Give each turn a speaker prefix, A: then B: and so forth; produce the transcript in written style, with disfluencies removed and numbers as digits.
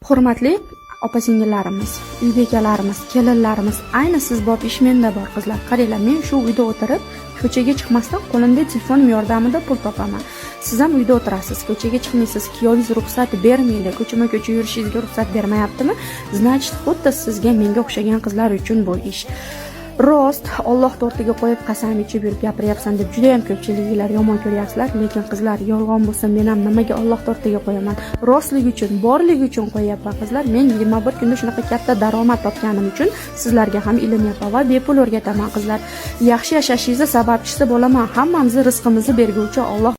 A: Hurmatli opa-singillarimiz, uy bekalarimiz, kelinlarimiz, ayni siz bor ish menda bor qizlar. Qaranglar, men shu uyda o'tirib, ko'chaga chiqmasdan qo'limda telefonim yordamida pul topaman. Siz ham uyda o'tirasiz, ko'chaga chiqmaysiz, kuyovingiz ruxsat bermaydi, ko'chama-ko'cha yurishingizga ruxsat bermayaptimi? Значит, xuddi sizga menga o'xshagan qizlar uchun bu ish. Rost, Alloh o'rtaga qo'yib qasam ichib yurib gapiryapsan deb juda ham ko'pchiliklar yomon ko'ryapsizlar, lekin qizlar, yolg'on bo'lsa men ham nimaga Alloh o'rtaga qo'yaman? Rostlik uchun, borlik uchun qo'yapman qizlar. Men 21 kunda shunaqa katta daromad topganim uchun sizlarga ham ilm-yapa va bepul o'rgataman qizlar. Yaxshi yashashingizni sababchisi bo'laman. Hammamizni rizqimizni berguvchi Alloh